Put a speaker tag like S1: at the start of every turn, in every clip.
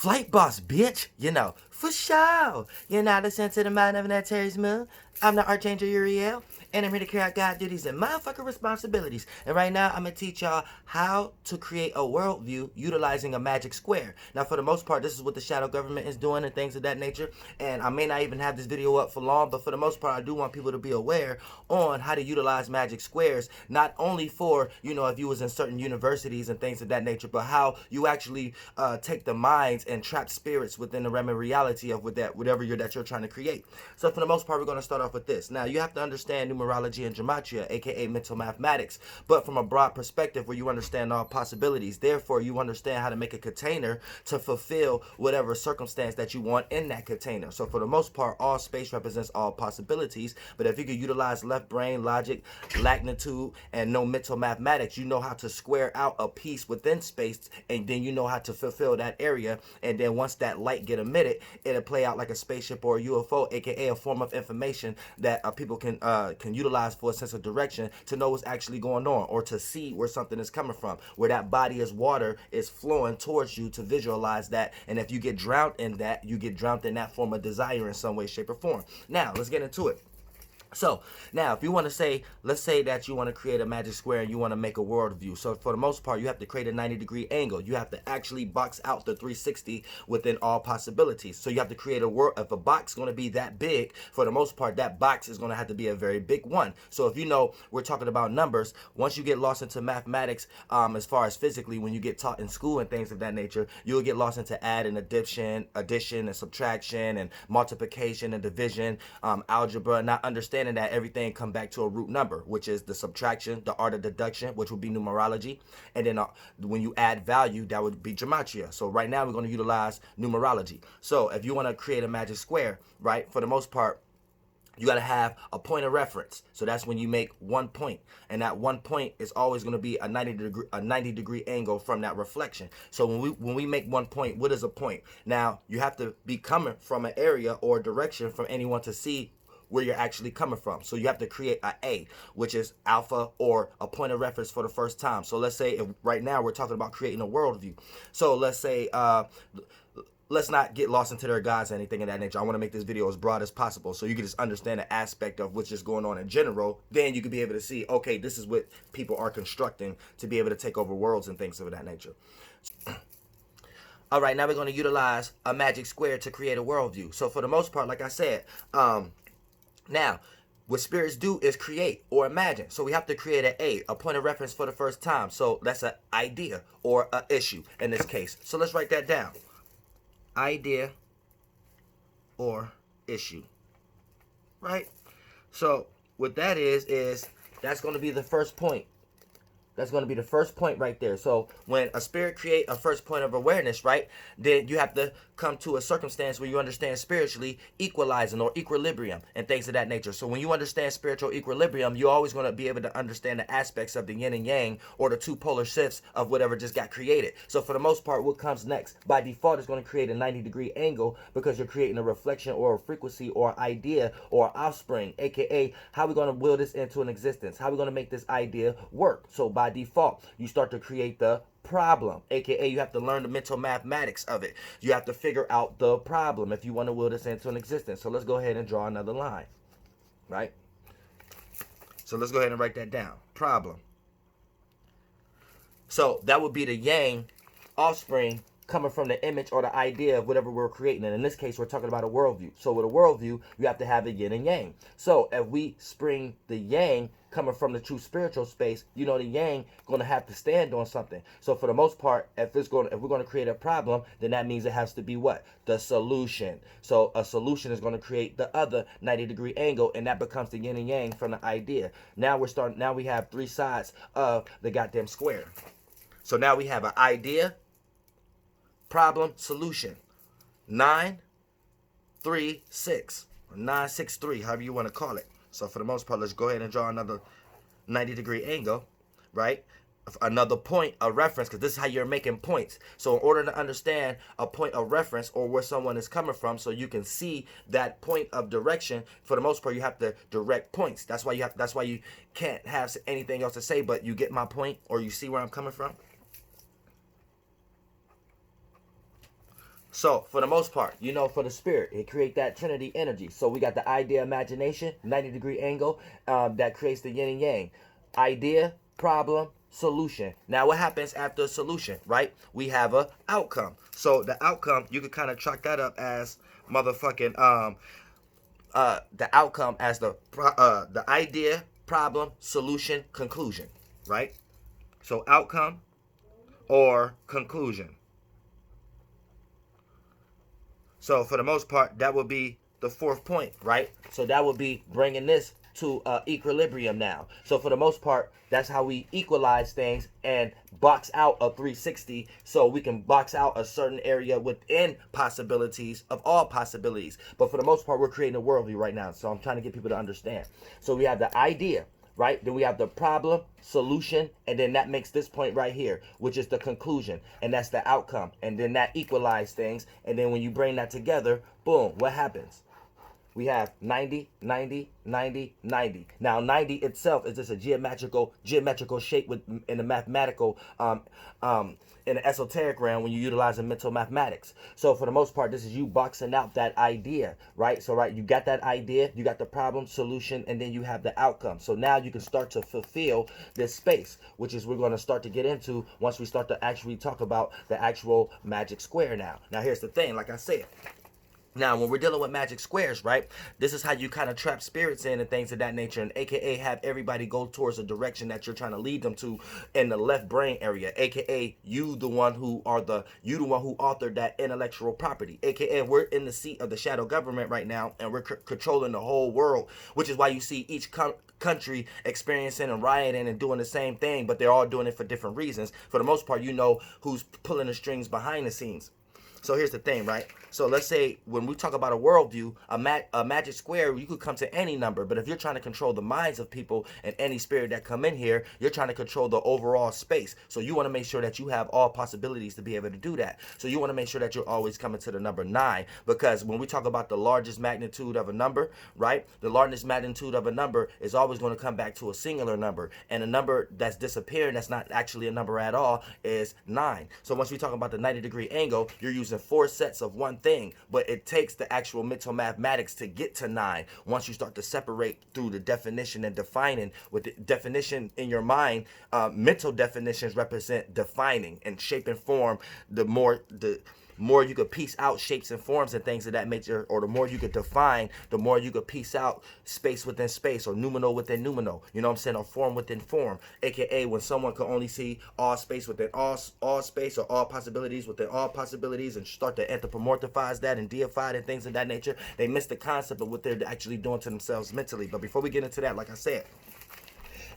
S1: Flight boss, bitch. You know, for sure. You're now listening to the Mind of an Terry's Moon. I'm the Archangel Uriel, and I'm here to carry out God duties and motherfucking responsibilities. And right now, I'm going to teach y'all how to create a worldview utilizing a magic square. Now, for the most part, this is what the shadow government is doing and things of that nature. And I may not even have this video up for long, but for the most part, I do want people to be aware on how to utilize magic squares, not only for, you know, if you was in certain universities and things of that nature, but how you actually take the minds and trap spirits within the realm of reality of whatever that you're trying to create. So for the most part, we're going to start off with this. Now, you have to understand numerology and gematria, aka mental mathematics, but from a broad perspective where you understand all possibilities. Therefore, you understand how to make a container to fulfill whatever circumstance that you want in that container. So for the most part, all space represents all possibilities, but if you could utilize left brain, logic, magnitude, and no mental mathematics, you know how to square out a piece within space, and then you know how to fulfill that area. And then once that light get emitted, it'll play out like a spaceship or a UFO, aka a form of information that people can utilize for a sense of direction to know what's actually going on, or to see where something is coming from, where that body is water is flowing towards you, to visualize that. And if you get drowned in that, you get drowned in that form of desire in some way, shape, or form. Now let's get into it. So now, if you want to say, let's say that you want to create a magic square and you want to make a worldview. So for the most part, you have to create a 90-degree angle. You have to actually box out the 360 within all possibilities. So you have to create a world. If a box is going to be that big, for the most part, that box is going to have to be a very big one. So if you know we're talking about numbers, once you get lost into mathematics, as far as physically, when you get taught in school and things of that nature, you'll get lost into add and addition and subtraction and multiplication and division, algebra, not understanding that everything come back to a root number, which is the subtraction, the art of deduction, which would be numerology, and then when you add value, that would be gematria. So right now we're going to utilize numerology. So if you want to create a magic square, right, for the most part, you got to have a point of reference. So that's when you make 1 point, and that 1 point is always going to be a 90 degree angle from that reflection. So when we make 1 point, what is a point? Now you have to be coming from an area or direction from anyone to see where you're actually coming from. So you have to create A, which is alpha, or a point of reference for the first time. So let's say if right now we're talking about creating a worldview. So let's say, let's not get lost into their gods or anything of that nature. I want to make this video as broad as possible so you can just understand the aspect of what's just going on in general. Then you can be able to see, okay, this is what people are constructing to be able to take over worlds and things of that nature. All right, now we're going to utilize a magic square to create a worldview. So for the most part, like I said, now, what spirits do is create or imagine. So we have to create a point of reference for the first time. So that's an idea or an issue in this case. So let's write that down. Idea or issue. Right? So what that is that's going to be the first point. That's going to be the first point right there. So when a spirit create a first point of awareness, right, then you have to come to a circumstance where you understand spiritually equalizing or equilibrium and things of that nature. So when you understand spiritual equilibrium, you're always going to be able to understand the aspects of the yin and yang, or the two polar shifts of whatever just got created. So for the most part, what comes next by default is going to create a 90-degree angle, because you're creating a reflection or a frequency or idea or offspring, aka how we're going to will this into an existence, how we're going to make this idea work. So by default, you start to create the problem, aka you have to learn the mental mathematics of it. You have to figure out the problem if you want to will this into an existence. So let's go ahead and draw another line, right? So let's go ahead and write that down. Problem. So that would be the yang offspring coming from the image or the idea of whatever we're creating. And in this case, we're talking about a worldview. So with a worldview, you have to have the yin and yang. So if we spring the yang coming from the true spiritual space, you know, the yang going to have to stand on something. So for the most part, if we're going to create a problem, then that means it has to be what? The solution. So a solution is going to create the other 90-degree angle, and that becomes the yin and yang from the idea. Now we have three sides of the goddamn square. So now we have an idea, problem, solution. 9, 3, 6, or 9, 6, 3, however you want to call it. So for the most part, let's go ahead and draw another 90-degree angle, right? Another point of reference, because this is how you're making points. So in order to understand a point of reference or where someone is coming from, so you can see that point of direction, for the most part, you have to direct points. That's why you can't have anything else to say, but you get my point, or you see where I'm coming from. So for the most part, you know, for the spirit, it creates that trinity energy. So we got the idea, imagination, 90-degree angle, that creates the yin and yang. Idea, problem, solution. Now what happens after a solution, right? We have a outcome. So the outcome, you could kind of chalk that up as motherfucking the outcome as the idea, problem, solution, conclusion, right? So outcome or conclusion. So for the most part, that would be the fourth point, right? So that would be bringing this to equilibrium now. So for the most part, that's how we equalize things and box out a 360, so we can box out a certain area within possibilities of all possibilities. But for the most part, we're creating a worldview right now. So I'm trying to get people to understand. So we have the idea, right? Then we have the problem, solution, and then that makes this point right here, which is the conclusion, and that's the outcome. And then that equalizes things. And then when you bring that together, boom, what happens? We have 90, 90, 90, 90. Now 90 itself is just a geometrical shape in the mathematical in the esoteric realm when you utilize the mental mathematics. So for the most part, this is you boxing out that idea, right? So right, you got that idea, you got the problem, solution, and then you have the outcome. So now you can start to fulfill this space, which is we're going to start to get into once we start to actually talk about the actual magic square now. Now here's the thing, like I said. Now, when we're dealing with magic squares, right, this is how you kind of trap spirits in and things of that nature, and aka have everybody go towards a direction that you're trying to lead them to in the left brain area, aka you the one who authored that intellectual property, aka we're in the seat of the shadow government right now, and we're controlling the whole world, which is why you see each country experiencing and rioting and doing the same thing, but they're all doing it for different reasons. For the most part, you know who's pulling the strings behind the scenes. So here's the thing, right? So let's say when we talk about a worldview, a magic square, you could come to any number. But if you're trying to control the minds of people and any spirit that come in here, you're trying to control the overall space. So you want to make sure that you have all possibilities to be able to do that. So you want to make sure that you're always coming to the number 9. Because when we talk about the largest magnitude of a number, right? The largest magnitude of a number is always going to come back to a singular number. And a number that's disappearing, that's not actually a number at all, is 9. So once we talk about the 90-degree angle, you're using 4 sets of one thing, but it takes the actual mental mathematics to get to 9. Once you start to separate through the definition and defining, with the definition in your mind, mental definitions represent defining and shape and form. The more you could piece out shapes and forms and things of that nature, or the more you could define, the more you could piece out space within space, or noumenal within noumenal, you know what I'm saying, or form within form, aka when someone could only see all space within all space, or all possibilities within all possibilities, and start to anthropomorphize that and deify it and things of that nature, they miss the concept of what they're actually doing to themselves mentally. But before we get into that, like I said,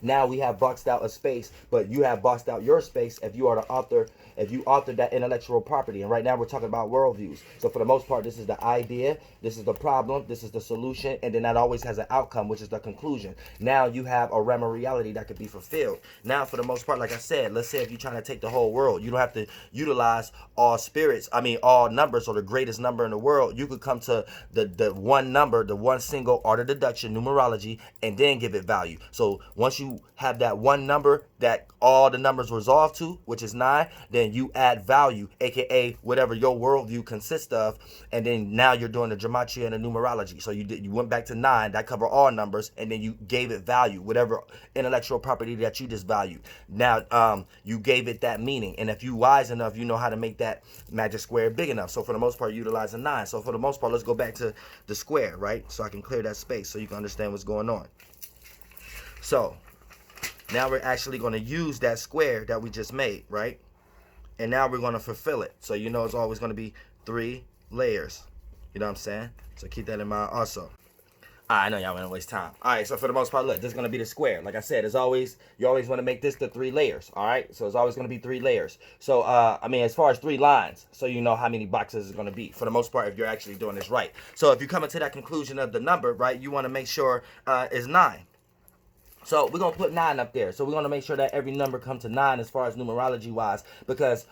S1: now we have boxed out a space, but you have boxed out your space if you are the author, if you authored that intellectual property. And right now we're talking about worldviews. So for the most part, this is the idea, this is the problem, this is the solution, and then that always has an outcome, which is the conclusion. Now you have a realm of reality that could be fulfilled. Now for the most part, like I said, let's say if you're trying to take the whole world, you don't have to utilize all spirits, all numbers, or the greatest number in the world. You could come to the one number, the one single art of deduction, numerology, and then give it value. So once you have that one number that all the numbers resolve to, which is 9, then you add value, aka whatever your worldview consists of, and then now you're doing the gematria and the numerology. So you went back to 9, that cover all numbers, and then you gave it value, whatever intellectual property that you just valued. Now you gave it that meaning, and if you wise enough, you know how to make that magic square big enough. So for the most part, utilize a 9. So for the most part, let's go back to the square, right? So I can clear that space so you can understand what's going on. So now we're actually going to use that square that we just made, right? And now we're going to fulfill it. So you know it's always going to be 3 layers. You know what I'm saying? So keep that in mind also. I know y'all want to waste time. All right, so for the most part, look, this is going to be the square. Like I said, as always, you always want to make this the 3 layers, all right? So it's always going to be 3 layers. So, as far as 3 lines, so you know how many boxes it's going to be, for the most part, if you're actually doing this right. So if you come into that conclusion of the number, right, you want to make sure it's 9. So we're going to put 9 up there. So we're going to make sure that every number comes to 9 as far as numerology wise, because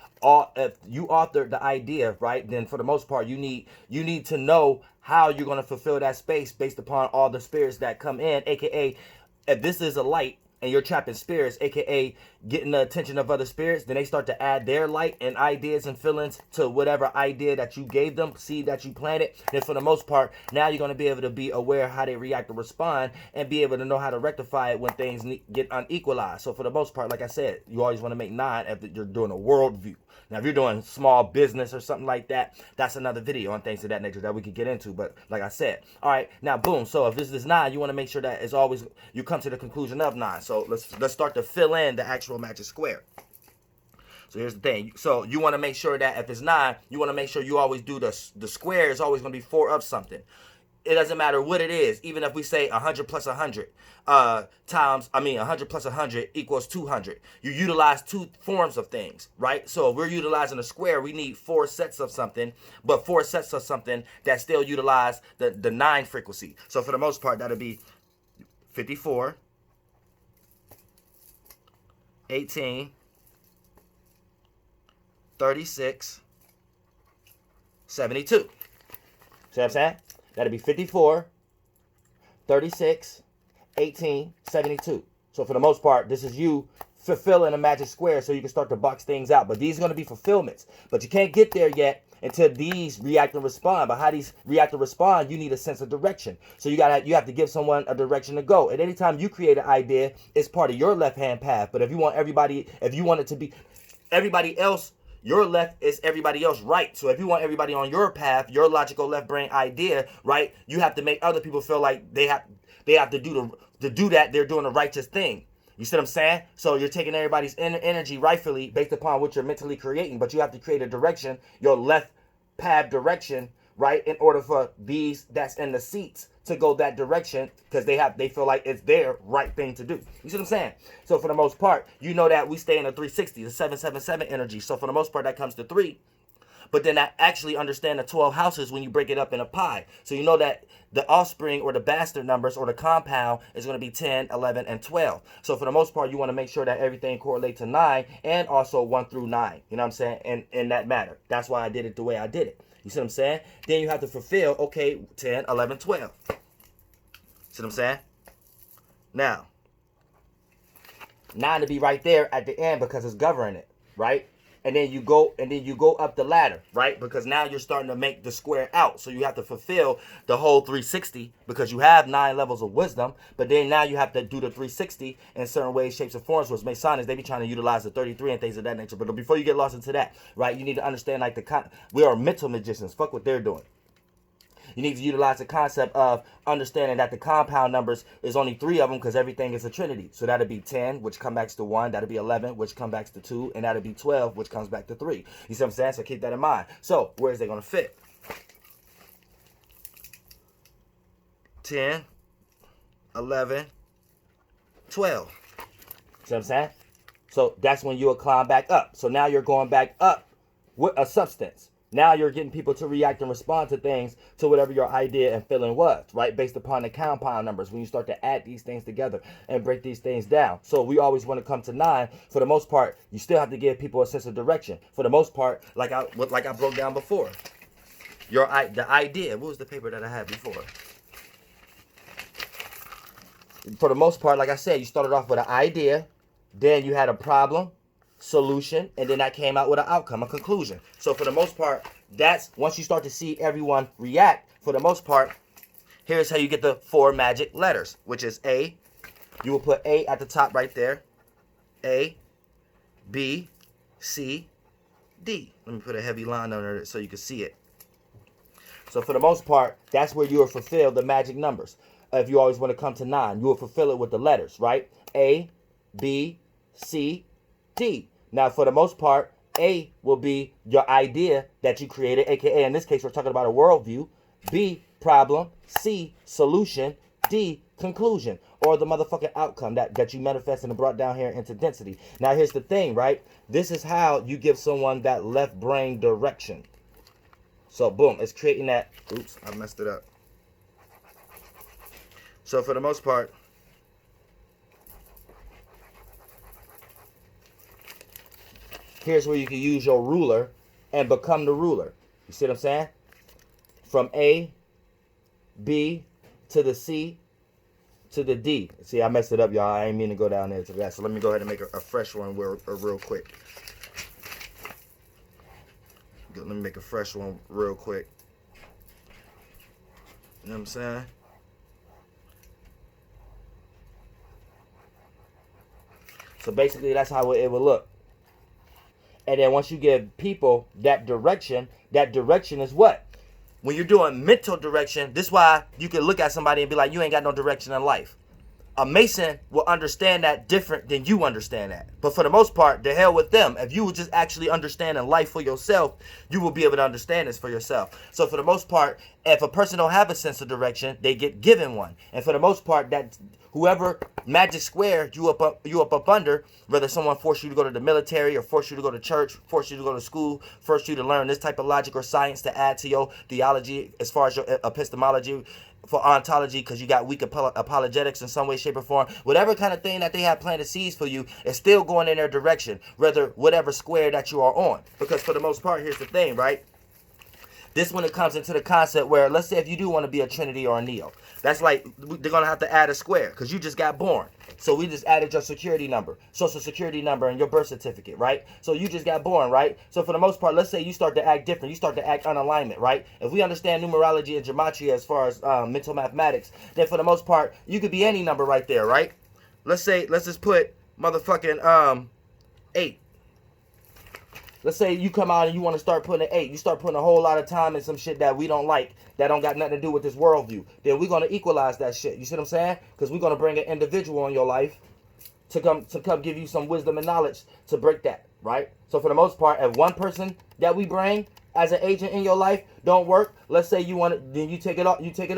S1: if you authored the idea, right, then for the most part, you need to know how you're going to fulfill that space based upon all the spirits that come in, aka if this is a light, and you're trapping spirits, aka getting the attention of other spirits, then they start to add their light and ideas and feelings to whatever idea that you gave them, seed that you planted. Then for the most part, now you're going to be able to be aware of how they react or respond and be able to know how to rectify it when things get unequalized. So for the most part, like I said, you always want to make 9 if you're doing a worldview. Now, if you're doing small business or something like that, that's another video on things of that nature that we could get into. But like I said, all right, now, boom. So if this is 9, you want to make sure that it's always, you come to the conclusion of 9. So let's start to fill in the actual magic square. So here's the thing. So you want to make sure that if it's 9, you want to make sure you always do the square is always going to be 4 of something. It doesn't matter what it is. Even if we say 100 plus 100 100 plus 100 equals 200. You utilize 2 forms of things, right? So if we're utilizing a square, we need 4 sets of something, but 4 sets of something that still utilize the 9 frequency. So for the most part, that'll be 54, 18, 36, 72. See what I'm saying? That'll be 54, 36, 18, 72. So for the most part, this is you fulfilling a magic square so you can start to box things out. But these are going to be fulfillments. But you can't get there yet until these react and respond. But how these react and respond, you need a sense of direction. So you have to give someone a direction to go. And anytime you create an idea, it's part of your left-hand path. But if you want it to be everybody else, your left is everybody else right. So if you want everybody on your path, your logical left brain idea, right, you have to make other people feel like they have to do that. They're doing a righteous thing. You see what I'm saying? So you're taking everybody's energy rightfully based upon what you're mentally creating, but you have to create a direction, your left path direction, right, in order for these that's in the seats to go that direction, because they feel like it's their right thing to do. You see what I'm saying? So for the most part, you know that we stay in a 360, the 777 energy. So for the most part, that comes to 3. But then I actually understand the 12 houses when you break it up in a pie. So you know that the offspring or the bastard numbers or the compound is going to be 10, 11, and 12. So for the most part, you want to make sure that everything correlates to 9 and also 1 through 9. You know what I'm saying? And in that matter. That's why I did it the way I did it. You see what I'm saying? Then you have to fulfill, okay, 10, 11, 12. See what I'm saying? Now, 9 to be right there at the end because it's governing it, right? And then you go up the ladder, right? Because now you're starting to make the square out. So you have to fulfill the whole 360 because you have 9 levels of wisdom. But then now you have to do the 360 in certain ways, shapes, and forms. Which Masonics, they be trying to utilize the 33 and things of that nature. But before you get lost into that, right, you need to understand like we are mental magicians. Fuck what they're doing. You need to utilize the concept of understanding that the compound numbers is only 3 of them because everything is a trinity. So that'll be 10, which comes back to 1. That'll be 11, which comes back to 2. And that'll be 12, which comes back to 3. You see what I'm saying? So keep that in mind. So where is they going to fit? 10, 11, 12. See what I'm saying? So that's when you'll climb back up. So now you're going back up with a substance. Now you're getting people to react and respond to things, to whatever your idea and feeling was, right? Based upon the compound numbers, when you start to add these things together and break these things down. So we always want to come to 9. For the most part, you still have to give people a sense of direction. For the most part, like I broke down before. The idea, what was the paper that I had before? For the most part, like I said, you started off with an idea, then you had a problem, solution, and then that came out with an outcome, a conclusion. So for the most part, that's once you start to see everyone react, for the most part, here's how you get the 4 magic letters, which is A. You will put A at the top right there. A, B, C, D. Let me put a heavy line under it so you can see it. So for the most part, that's where you will fulfill the magic numbers. If you always want to come to 9, you will fulfill it with the letters, right? A, B, C, D. Now, for the most part, A will be your idea that you created, aka in this case, we're talking about a worldview. B, problem. C, solution. D, conclusion, or the motherfucking outcome that you manifested and brought down here into density. Now, here's the thing, right? This is how you give someone that left brain direction. So, boom, it's creating that. Oops, I messed it up. So, for the most part, here's where you can use your ruler and become the ruler. You see what I'm saying? From A, B to the C to the D. See, I messed it up, y'all. I ain't mean to go down there to that. So let me go ahead and make a fresh one real quick. Let me make a fresh one real quick. You know what I'm saying? So basically, that's how it would look. And then once you give people that direction is what? When you're doing mental direction, this is why you can look at somebody and be like, you ain't got no direction in life. A Mason will understand that different than you understand that. But for the most part, the hell with them. If you would just actually understand in life for yourself, you will be able to understand this for yourself. So for the most part, if a person don't have a sense of direction, they get given one. And for the most part, that whoever magic square you up under, whether someone forced you to go to the military or forced you to go to church, forced you to go to school, forced you to learn this type of logic or science to add to your theology as far as your epistemology, for ontology, because you got weak apologetics in some way, shape, or form. Whatever kind of thing that they have planted seeds for you is still going in their direction, whatever square that you are on. Because for the most part, here's the thing, right? This when it comes into the concept where, let's say if you do want to be a Trinity or a Neo, that's like, they're going to have to add a square because you just got born. So we just added your security number, social security number, and your birth certificate, right? So you just got born, right? So for the most part, let's say you start to act different. You start to act unalignment, right? If we understand numerology and gematria as far as mental mathematics, then for the most part, you could be any number right there, right? Let's just put motherfucking 8. Let's say you come out and you want to start putting an 8. You start putting a whole lot of time in some shit that we don't like, that don't got nothing to do with this worldview. Then we're going to equalize that shit. You see what I'm saying? Because we're going to bring an individual in your life to come give you some wisdom and knowledge to break that, right? So for the most part, if one person that we bring as an agent in your life don't work, let's say you want it, then you take it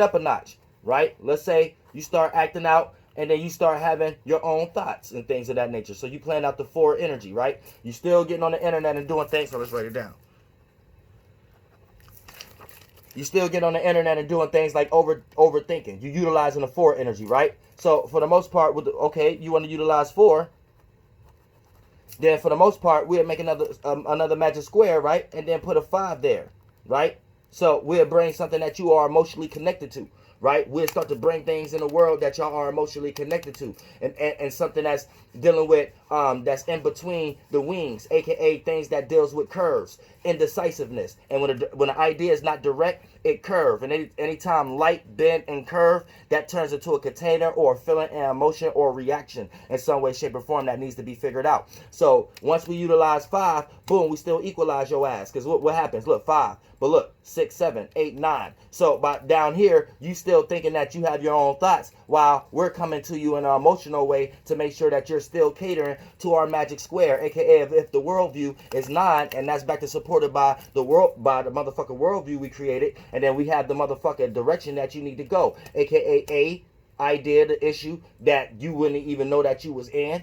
S1: up a notch, right? Let's say you start acting out, and then you start having your own thoughts and things of that nature. So you plan out the 4 energy, right? You still getting on the internet and doing things. So let's write it down. You still get on the internet and doing things like overthinking. You utilizing the 4 energy, right? So for the most part, okay, you want to utilize 4. Then for the most part, we'll make another magic square, right? And then put a 5 there, right? So we'll bring something that you are emotionally connected to, right? We'll start to bring things in the world that y'all are emotionally connected to, and something that's dealing with that's in between the wings, aka things that deals with curves, indecisiveness. And when an idea is not direct, it curve. And anytime light, bend, and curve, that turns into a container or a feeling, an emotion, or a reaction in some way, shape, or form that needs to be figured out. So once we utilize 5, boom, we still equalize your ass. Because what happens? Look, 5, but look, 6, 7, 8, 9. So by down here, you still thinking that you have your own thoughts, while we're coming to you in an emotional way to make sure that you're still catering to our magic square, aka if the worldview is 9, and that's back to supported by the motherfucking worldview we created, and then we have the motherfucking direction that you need to go, aka idea, the issue that you wouldn't even know that you was in,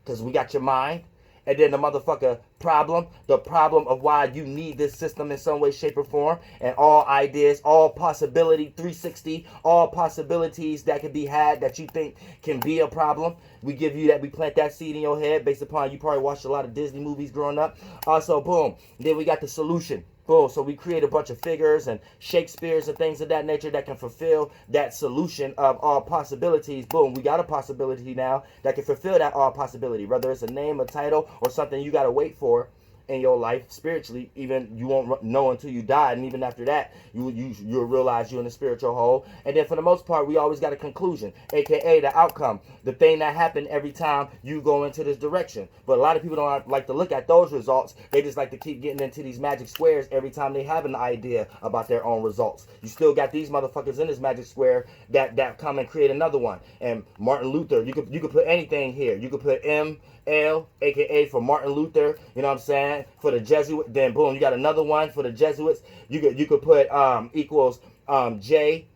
S1: because we got your mind. And then the motherfucker problem, the problem of why you need this system in some way, shape, or form, and all ideas, all possibility, 360, all possibilities that can be had that you think can be a problem. We give you that, we plant that seed in your head based upon you probably watched a lot of Disney movies growing up. Also, boom, then we got the solution. Boom. So we create a bunch of figures and Shakespeare's and things of that nature that can fulfill that solution of all possibilities. Boom. We got a possibility now that can fulfill that all possibility. Whether it's a name, a title, or something you got to wait for in your life spiritually. Even you won't know until you die, and even after that, you'll realize you're in a spiritual hole. And then for the most part, we always got a conclusion, aka the outcome, the thing that happened every time you go into this direction. But a lot of people don't like to look at those results. They just like to keep getting into these magic squares every time they have an idea about their own results. You still got these motherfuckers in this magic square that come and create another one. And Martin Luther, you could put anything here. You could put ML, aka for Martin Luther, you know what I'm saying? For the Jesuit, then boom, you got another one for the Jesuits. You could put equals J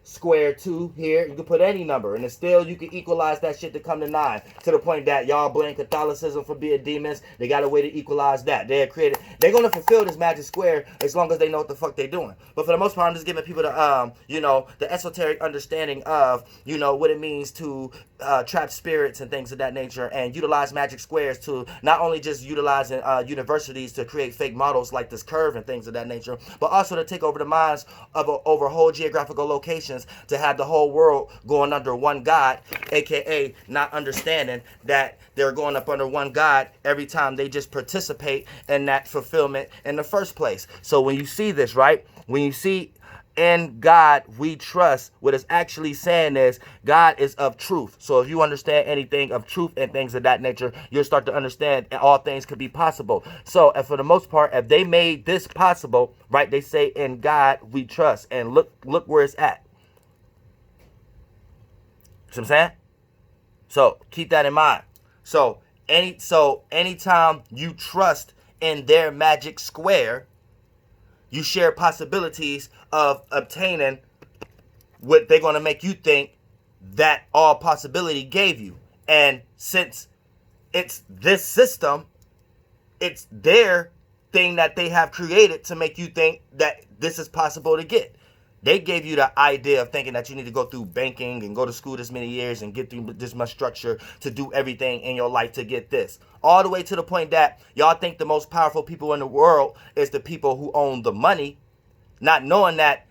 S1: square 2 here. You can put any number, and then still you can equalize that shit to come to 9, to the point that y'all blame Catholicism for being demons. They got a way to equalize that. They're gonna fulfill this magic square as long as they know what the fuck they're doing. But for the most part, I'm just giving people the the esoteric understanding of what it means to trap spirits and things of that nature, and utilize magic squares to not only just utilizing universities to create fake models like this curve and things of that nature, but also to take over the minds of over whole geographical locations reasons to have the whole world going under one God, aka not understanding that they're going up under one God every time they just participate in that fulfillment in the first place. So when you see this, right, when you see in God we trust, what it's actually saying is God is of truth. So if you understand anything of truth and things of that nature, you'll start to understand all things could be possible. So and for the most part, if they made this possible, right, they say in God we trust, and look where it's at. See what I'm saying? So keep that in mind. So anytime you trust in their magic square, you share possibilities of obtaining what they're going to make you think that all possibility gave you. And since it's this system, it's their thing that they have created to make you think that this is possible to get. They gave you the idea of thinking that you need to go through banking and go to school this many years and get through this much structure to do everything in your life to get this. All the way to the point that y'all think the most powerful people in the world is the people who own the money, not knowing that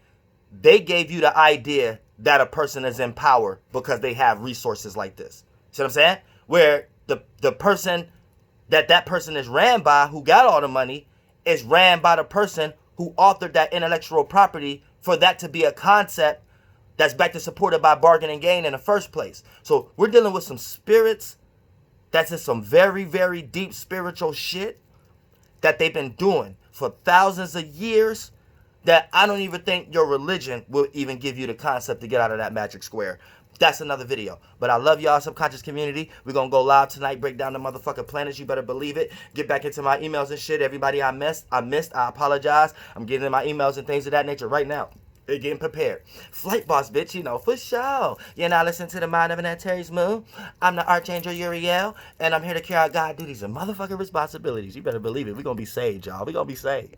S1: they gave you the idea that a person is in power because they have resources like this. See what I'm saying? Where the person that person is ran by, who got all the money, is ran by the person who authored that intellectual property for that to be a concept that's back to supported by bargain and gain in the first place. So we're dealing with some spirits that's in some very, very deep spiritual shit that they've been doing for thousands of years, that I don't even think your religion will even give you the concept to get out of that magic square. That's another video. But I love y'all, subconscious community. We're going to go live tonight, break down the motherfucking planets. You better believe it. Get back into my emails and shit. Everybody I missed, I apologize. I'm getting in my emails and things of that nature right now. They're getting prepared. Flight boss, bitch, you know, for sure. You're now listening to the Mind of an Antares Moon. I'm the Archangel Uriel, and I'm here to carry out God duties and motherfucking responsibilities. You better believe it. We're going to be saved, y'all. We're going to be saved.